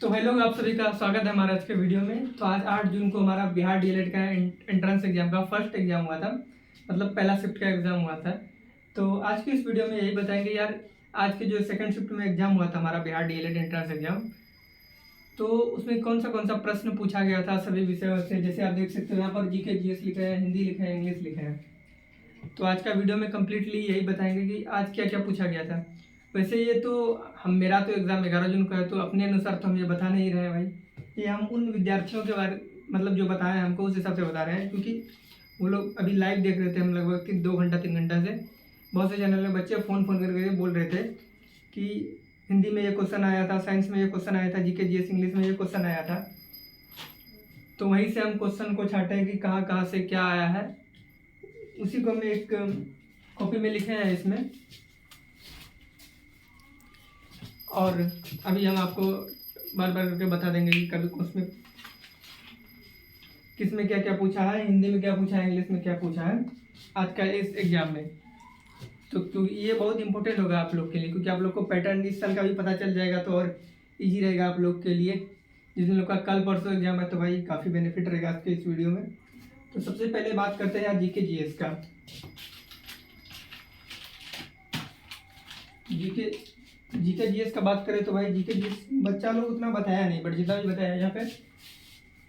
तो हेलो आप सभी का स्वागत है हमारे आज के वीडियो में। तो आज 8 जून को हमारा बिहार डीएलएड का एंट्रेंस एग्जाम का फर्स्ट एग्जाम हुआ था, मतलब पहला शिफ्ट का एग्जाम हुआ था। तो आज की इस वीडियो में यही बताएंगे यार, आज के जो सेकंड शिफ्ट में एग्जाम हुआ था हमारा बिहार डीएलएड एंट्रेंस एग्जाम, तो उसमें कौन सा प्रश्न पूछा गया था सभी विषयों से। जैसे आप देख सकते हो यहाँ पर जीके जीएस लिखा है, हिंदी लिखा है, इंग्लिश लिखा है। तो आज का वीडियो में कम्प्लीटली यही बताएंगे कि आज क्या क्या पूछा गया था। वैसे ये तो मेरा तो एग्ज़ाम 11 जून का है, तो अपने अनुसार तो हम ये बता नहीं रहे हैं भाई, ये हम उन विद्यार्थियों के बारे मतलब जो बताए हैं हमको उस हिसाब से बता रहे हैं, क्योंकि वो लोग अभी लाइव देख रहे थे हम लगभग 2 घंटा 3 घंटा से। बहुत से चैनल में बच्चे फ़ोन करके बोल रहे थे कि हिंदी में ये क्वेश्चन आया था, साइंस में ये क्वेश्चन आया था, जीके जीएस इंग्लिश में ये क्वेश्चन आया था। तो वहीं से हम क्वेश्चन को छाटे हैं कि कहाँ कहाँ से क्या आया है, उसी को हम एक कॉपी में लिखे हैं इसमें। और अभी हम आपको बार बार करके बता देंगे कि कभी उसमें किस में क्या क्या पूछा है, हिंदी में क्या पूछा है, इंग्लिश में क्या पूछा है आज का इस एग्जाम में। तो क्योंकि ये बहुत इंपॉर्टेंट होगा आप लोग के लिए, क्योंकि आप लोग को पैटर्न इस साल का भी पता चल जाएगा, तो और इजी रहेगा आप लोग के लिए। जिन लोग का कल परसों एग्जाम है तो भाई काफ़ी बेनिफिट रहेगा आपके इस वीडियो में। तो सबसे पहले बात करते हैं जीके जीएस का। जीके जीएस का बात करें तो भाई जीके जीएस बच्चा लोग उतना बताया नहीं, बट जितना भी बताया यहाँ पे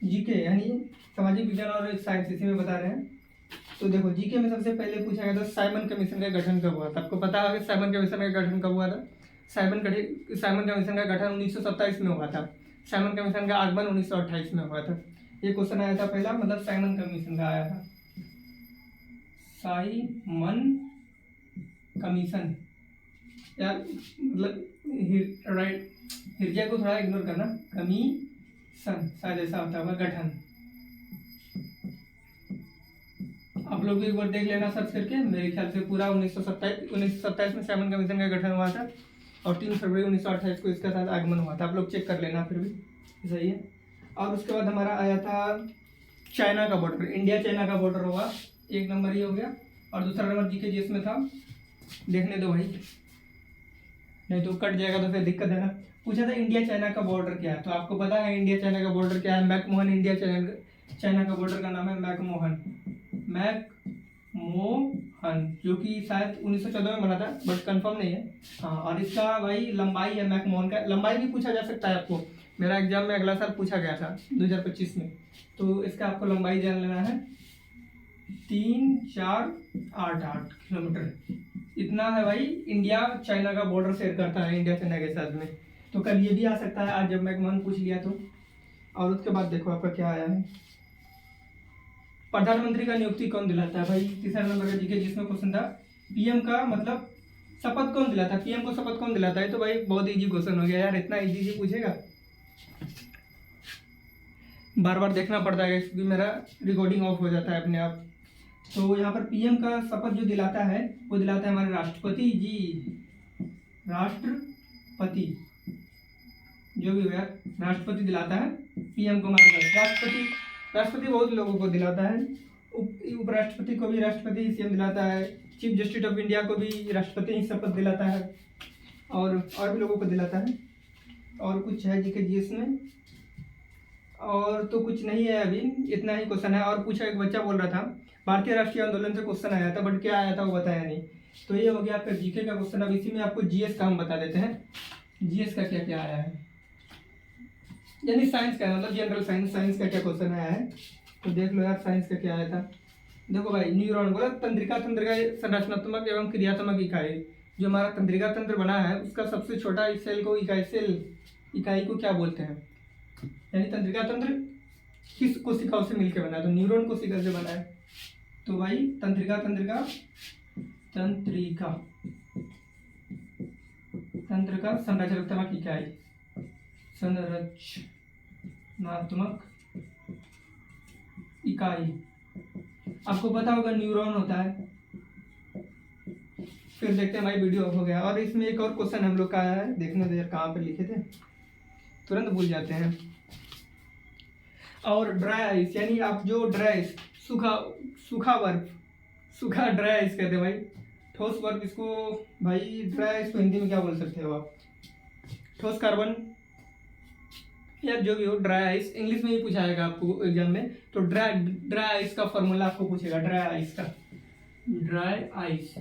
जीके यानी सामाजिक विज्ञान और साइंस इसी में बता रहे हैं। तो देखो जीके में सबसे पहले पूछा गया था साइमन कमीशन का गठन कब हुआ था। आपको पता है कि साइमन कमीशन का गठन कब हुआ था। साइमन कमीशन का गठन 1927 में हुआ था। साइमन कमीशन का आगमन 1928 में हुआ था। ये क्वेश्चन आया था पहला, मतलब साइमन कमीशन का आया था। साइमन कमीशन यार, मतलब राइट, हिरजा को थोड़ा इग्नोर करना, कमीशन शायद ऐसा होता होगा, गठन। आप लोग एक बार देख लेना सर्च करके, मेरे ख्याल से पूरा 1927 में साइमन कमीशन का गठन हुआ था और 3 फरवरी 1928 को इसका साथ आगमन हुआ था। आप लोग चेक कर लेना, फिर भी सही है। और उसके बाद हमारा आया था चाइना का बॉर्डर, इंडिया चाइना का बॉर्डर हुआ, 1 नंबर ये हो गया। और दूसरा नंबर जीके जीएस में था, देखने दो भाई नहीं तो कट जाएगा तो फिर दिक्कत है ना। पूछा था इंडिया चाइना का बॉर्डर क्या है, तो आपको पता है इंडिया चाइना का बॉर्डर क्या है। मैकमोहन इंडिया चाइना का बॉर्डर का नाम है मैकमोहन, जो कि शायद 1914 में बना था, बट कंफर्म नहीं है। हाँ, और इसका भाई लंबाई है मैकमोहन का, लंबाई भी पूछा जा सकता है आपको। मेरा एग्जाम में अगला साल पूछा गया था 2025 में, तो इसका आपको लंबाई जान लेना है 3488 किलोमीटर। इतना है भाई इंडिया चाइना का बॉर्डर शेयर करता है इंडिया चाइना के साथ में। तो कल ये भी आ सकता है, आज जब मैकमोहन पूछ लिया तो। और उसके बाद देखो आपका क्या आया है, प्रधानमंत्री का नियुक्ति कौन दिलाता है भाई। तीसरा नंबर का जीके जिसमें क्वेश्चन था, पीएम का मतलब शपथ कौन दिलाता है, पीएम को शपथ कौन दिलाता है। तो भाई बहुत इजी क्वेश्चन हो गया यार, इतना इजी से पूछेगा, बार बार देखना पड़ता है क्योंकि मेरा रिकॉर्डिंग ऑफ हो जाता है अपने आप। तो यहाँ पर पीएम का शपथ जो दिलाता है वो दिलाता है हमारे राष्ट्रपति जी, राष्ट्रपति जो भी हो यार, राष्ट्रपति दिलाता है पीएम को। हमारे राष्ट्रपति बहुत लोगों को दिलाता है, उपराष्ट्रपति को भी राष्ट्रपति सीएम दिलाता है, चीफ जस्टिस ऑफ इंडिया को भी राष्ट्रपति ही शपथ दिलाता है, और भी लोगों को दिलाता है। और कुछ है जीके जीएस में, और तो कुछ नहीं है अभी, इतना ही क्वेश्चन है। और पूछा, एक बच्चा बोल रहा था भारतीय राष्ट्रीय आंदोलन से क्वेश्चन आया था, बट क्या आया था वो बताया नहीं। तो ये हो गया आपका जीके का क्वेश्चन। अब इसी में आपको जीएस का हम बता देते हैं, जीएस का क्या क्या आया है, यानी साइंस का, मतलब जनरल साइंस का क्या क्वेश्चन आया है। तो देख लो यार साइंस का क्या आया था। देखो भाई, न्यूरॉन बोला तंत्रिका संरचनात्मक एवं क्रियात्मक इकाई। जो हमारा तंत्रिका तंत्र बना है उसका सबसे छोटा सेल को इकाई को क्या बोलते हैं, यानी तंत्रिका तंत्र किस कोशिकाओं से मिलकर बना है, तो न्यूरॉन कोशिका से बना है। तो भाई तंत्रिका तंत्र का संरचनात्मक इकाई, संरचनात्मक इकाई आपको पता होगा न्यूरॉन होता है। फिर देखते हैं भाई, वीडियो हो गया। और इसमें एक और क्वेश्चन हम लोग का आया है, देखने दो यार कहाँ पे लिखे थे, तुरंत भूल जाते हैं। और ड्राई आइस, यानी आप जो ड्राई सूखा बर्फ, सूखा ड्राई आइस कहते हैं भाई। ठोस बर्फ इसको भाई, ड्राई आइस को हिंदी में क्या बोल सकते हो आप, ठोस कार्बन या जो भी हो, ड्राई आइस इंग्लिश में ही पूछा जाएगा आपको एग्जाम में। तो ड्राई आइस का फॉर्मूला आपको पूछेगा, ड्राई आइस का। ड्राई आइस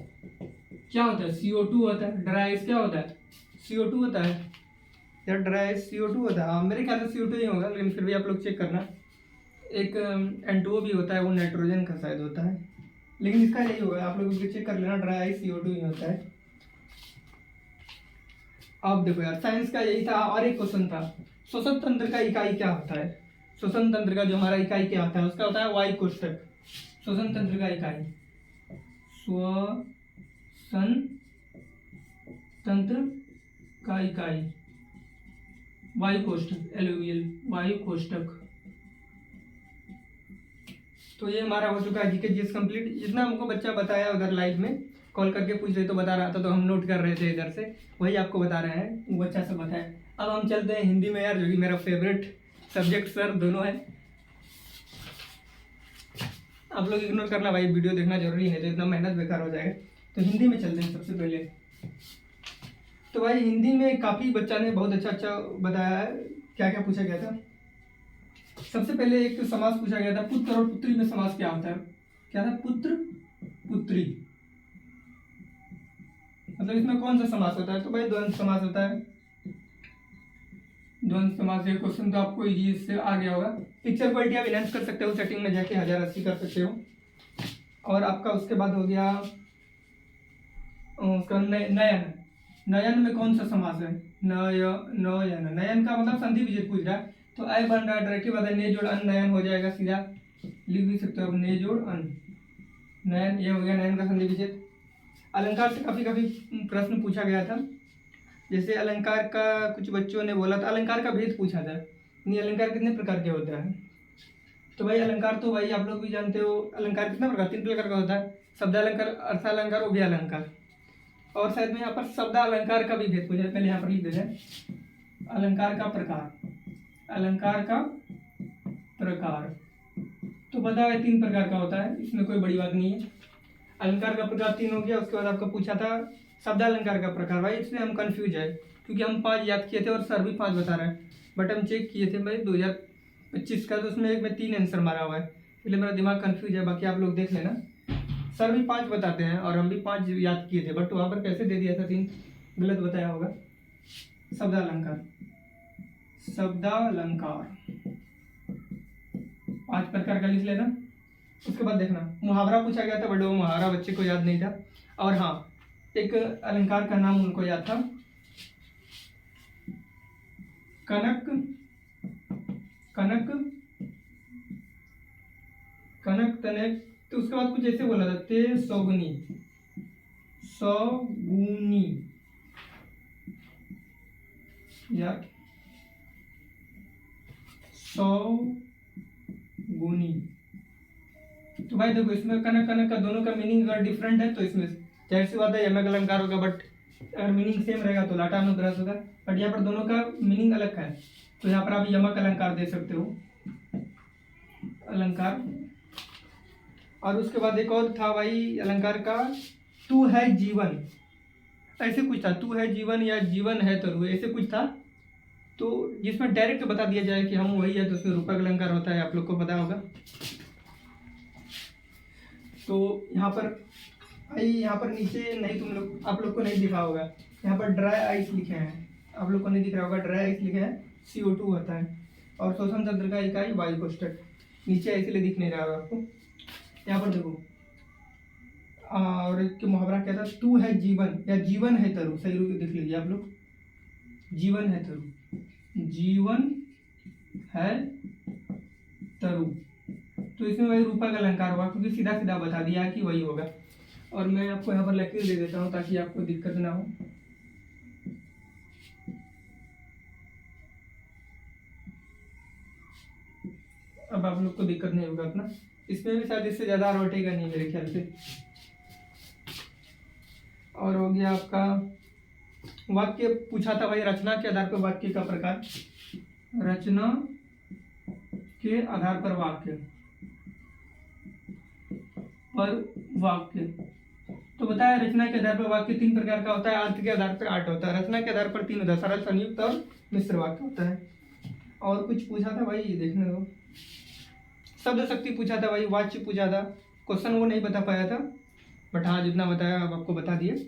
क्या होता है? CO2 होता है। ड्राई आइस क्या होता है? CO2 होता है या ड्राई आइस CO2 होता है? हाँ, मेरे ख्याल से CO2 ही होगा, लेकिन फिर भी आप लोग चेक करना। एक N2O भी होता है, वो नाइट्रोजन का शायद होता है, लेकिन इसका यही होगा, आप लोग चेक कर लेना, ड्राई आइस CO2 ही होता है। अब देखो यार, साइंस का यही था। और एक क्वेश्चन था, श्वसन तंत्र का इकाई क्या होता है? श्वसन तंत्र का जो हमारा इकाई क्या होता है, उसका होता है वायु कोष्ठक। श्वसन तंत्र का इकाई, श्वसन तंत्र का इकाई वायु कोष्ठक, एलओवीएल, वायु कोष्ठक। तो ये हमारा हो चुका है जीके जीएस कंप्लीट। जितना हमको बच्चा बताया उधर लाइव में कॉल करके पूछ रहे तो बता रहा था, तो हम नोट कर रहे थे इधर से, वही आपको बता रहे हैं, वो अच्छा से बताया। अब हम चलते हैं हिंदी में यार, जो कि मेरा फेवरेट सब्जेक्ट सर दोनों है। आप लोग इग्नोर करना भाई, वीडियो देखना जरूरी है, तो इतना मेहनत बेकार हो जाएगा। तो हिंदी में चलते हैं सबसे पहले। तो भाई हिंदी में काफ़ी बच्चा ने बहुत अच्छा बताया है। क्या क्या पूछा गया था? सबसे पहले एक समास पूछा गया था, पुत्र और पुत्री में समास क्या होता है? क्या था? पुत्र पुत्री, मतलब इसमें कौन सा समास होता है? तो भाई द्वंद्व समास होता है। द्वंद्व समास, ये क्वेश्चन तो आपको इजी इससे आ गया होगा। पिक्चर क्वालिटी आप इनहेंस कर सकते हो, सेटिंग में जाके 1080 कर सकते हो। और आपका उसके बाद हो गया उसका नयन। नयन में कौन सा समास है? नयन, नयन का मतलब संधि विच्छेद पूछ रहा है, तो आय बन रहा है डायरेक्ट, बाद ने जोड़ अन नयन हो जाएगा, सीधा लिख भी सकते हो अब, ने जोड़ अन नयन, ये हो गया नयन का संधि विच्छेद। अलंकार से काफी प्रश्न पूछा गया था। जैसे अलंकार का कुछ बच्चों ने बोला था, अलंकार का भेद पूछा था, यानी अलंकार कितने प्रकार के होते हैं? तो भाई अलंकार तो भाई आप लोग भी जानते हो, अलंकार कितने प्रकार, 3 प्रकार का होता है, शब्दालंकार, अर्थालंकार और व्यलंकार। और शायद में यहाँ पर शब्दालंकार का भी भेद पूछा है, पहले यहाँ पर लिख देते हैं। अलंकार का प्रकार, अलंकार का प्रकार तो पता है 3 प्रकार का होता है, इसमें कोई बड़ी बात नहीं है। अलंकार का प्रकार 3 हो गया। उसके बाद आपको पूछा था शब्दालंकार का प्रकार। भाई इसमें हम कंफ्यूज है, क्योंकि हम 5 याद किए थे और सर भी 5 बता रहे हैं, बट हम चेक किए थे भाई 2025 का, तो उसमें एक में 3 आंसर मारा हुआ है, इसलिए मेरा दिमाग कंफ्यूज है। बाकी आप लोग देख लेना, सर भी 5 बताते हैं और हम भी 5 याद किए थे, बट वहाँ पर कैसे दे दिया था 3, गलत बताया होगा। शब्दालंकार, शब्दालंकार 5 प्रकार का लिख लेना। उसके बाद देखना मुहावरा पूछा गया था, बट वो मुहावरा बच्चे को याद नहीं था। और हाँ, एक अलंकार का नाम उनको याद था, कनक, कनक, कनक तनक। तो उसके बाद कुछ ऐसे बोला था, ते सौगुनी, सौगुनी या सौगुनी। तो भाई देखो, इसमें कनक कनक का दोनों का मीनिंग अगर डिफरेंट है, तो इसमें जाहिर सी बात है यमक अलंकार होगा, बट अगर मीनिंग सेम रहेगा तो लाटा अनुग्रह होगा। बट यहाँ पर दोनों का मीनिंग अलग है, तो यहाँ पर आप यमक अलंकार दे सकते हो, अलंकार। और उसके बाद एक और था भाई अलंकार का, तू है जीवन, ऐसे कुछ था, तू है जीवन या जीवन है तरु, ऐसे कुछ था। तो जिसमें डायरेक्ट बता दिया जाए कि हम वही है, तो उसमें रूपक अलंकार होता है, आप लोग को पता होगा। तो यहाँ पर भाई, यहाँ पर नीचे नहीं, आप लोग को नहीं दिखा होगा, यहाँ पर ड्राई आइस लिखे हैं, आप लोग को नहीं दिख रहा होगा, ड्राई आइस लिखे हैं, CO2 होता है। और श्वसन तंत्र का इकाई वायु कोष्ठक, नीचे इसलिए दिख नहीं रहा होगा आपको। यहाँ पर देखो, और एक मुहावरा क्या था, तू है जीवन या जीवन है तरु, सही रूप देख लीजिए आप लोग, जीवन है तरु, जीवन है तरु। तो इसमें वही रूपक अलंकार होगा, क्योंकि सीधा सीधा बता दिया कि वही होगा। और मैं आपको यहाँ पर लकीर दे देता हूँ ताकि आपको दिक्कत ना हो। अब आप लोग को दिक्कत नहीं होगा अपना, इसमें भी शायद इससे ज्यादा रोटेगा नहीं मेरे ख्याल से। और हो गया आपका वाक्य पूछा था भाई, रचना के आधार पर वाक्य का प्रकार, रचना के आधार पर वाक्य, पर वाक्य। तो बताया रचना के आधार पर वाक्य 3 प्रकार का होता है, अर्थ के आधार पर 8 होता है, रचना के आधार पर 3 होता है, सरल, संयुक्त और मिश्र वाक्य होता है। और कुछ पूछा था भाई, देखने दो। शब्द शक्ति पूछा था भाई, वाच्य पूछा था। क्वेश्चन वो नहीं बता पाया था, बट हाँ जितना बताया अब आपको बता दिए।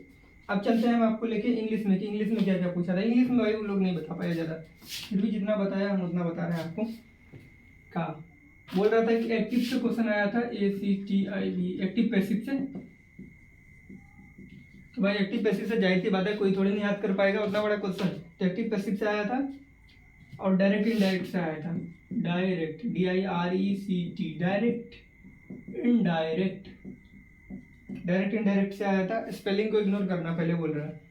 अब चलते हैं हम आपको लेके इंग्लिश में कि इंग्लिश में क्या क्या पूछा था। इंग्लिश में भाई वो लोग नहीं बता पाया ज़्यादा, फिर भी जितना बताया हम उतना बता रहे हैं आपको। का बोल रहा था कि एक्टिव से क्वेश्चन आया था, ACTIV, एक्टिव पैसिव से। तो भाई एक्टिव पैसिव से जाहिर सी बात है कोई थोड़ी नहीं याद कर पाएगा उतना बड़ा क्वेश्चन। तो एक्टिव पैसिव से आया था और डायरेक्ट इनडायरेक्ट से आया था। Direct DIRECT, direct indirect. Direct indirect से आया था। स्पेलिंग को इग्नोर करना पहले बोल रहा है।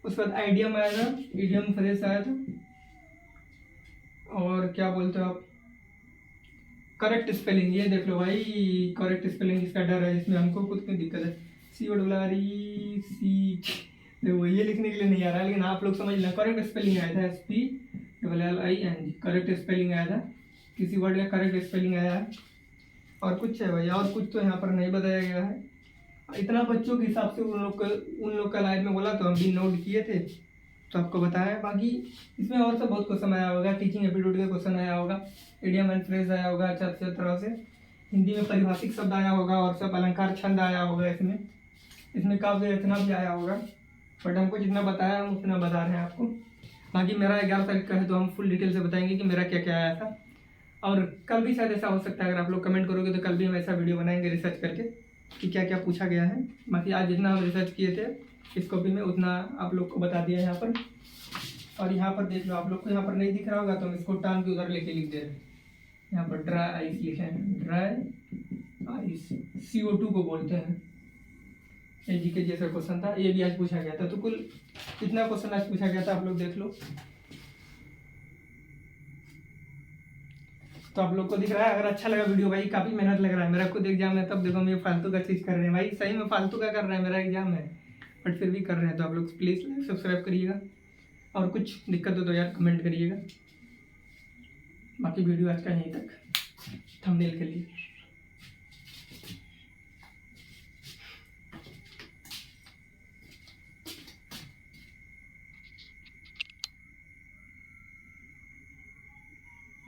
उसके बाद आइडियम आया था, इडियम फ्रेज आया था। और क्या बोलते हो आप, करेक्ट स्पेलिंग, ये देख लो भाई, करेक्ट स्पेलिंग इसका डर है, इसमें हमको खुद की दिक्कत है। CORREC, देखो ये लिखने के लिए नहीं आ रहा है, लेकिन आप लोग समझ लेना। करेक्ट स्पेलिंग आया था SPLLING, करेक्ट स्पेलिंग आया था। किसी वर्ड का करेक्ट स्पेलिंग आया है। और कुछ है भाई, और कुछ तो यहाँ पर नहीं बताया गया है। इतना बच्चों के हिसाब से उन लोग का लाइव में बोला तो हम भी नोट किए थे, तो आपको बताया। बाकी इसमें और सब बहुत क्वेश्चन आया होगा। टीचिंग एप्टीट्यूड का क्वेश्चन आया होगा, इडियम एंड फ्रेज आया होगा अच्छा अच्छे तरह से। हिंदी में पारिभाषिक शब्द आया होगा और सब अलंकार छंद आया होगा। इसमें काव्य रचना भी आया होगा। बट हमको जितना बताया हम उतना बता रहे हैं आपको। बाकी मेरा 11 तारीख का है तो हम फुल डिटेल से बताएंगे कि मेरा क्या क्या आया था। और कल भी शायद ऐसा हो सकता है, अगर आप लोग कमेंट करोगे तो कल भी हम ऐसा वीडियो बनाएंगे रिसर्च करके कि क्या क्या पूछा गया है। बाकी आज जितना हम रिसर्च किए थे इस कॉपी में उतना आप लोग को बता दिया है यहाँ पर। और यहाँ पर देख लो, आप लोग को यहाँ पर नहीं दिख रहा होगा तो हम इसको टान के उधर लेके लिख दे रहे हैं। यहाँ पर ड्राई आइस लिखे हैं, ड्राई आइस, CO2 को बोलते हैं। ये जीके जैसा क्वेश्चन था, ये भी आज पूछा गया था। तो कुल कितना क्वेश्चन आज पूछा गया था आप लोग देख लो। तो आप लोग को दिख रहा है। अगर अच्छा लगा वीडियो भाई, काफ़ी मेहनत लग रहा है, मेरा खुद एग्जाम है तब देखो मैं फालतू का चीज़ कर रहे हैं भाई, सही में फालतू का कर रहे हैं, मेरा एग्जाम है बट फिर भी कर रहे हैं। तो आप लोग प्लीज़ लाइक सब्सक्राइब करिएगा, और कुछ दिक्कत हो तो यार कमेंट करिएगा। बाकी वीडियो आज का यहीं तक, थंबनेल के लिए।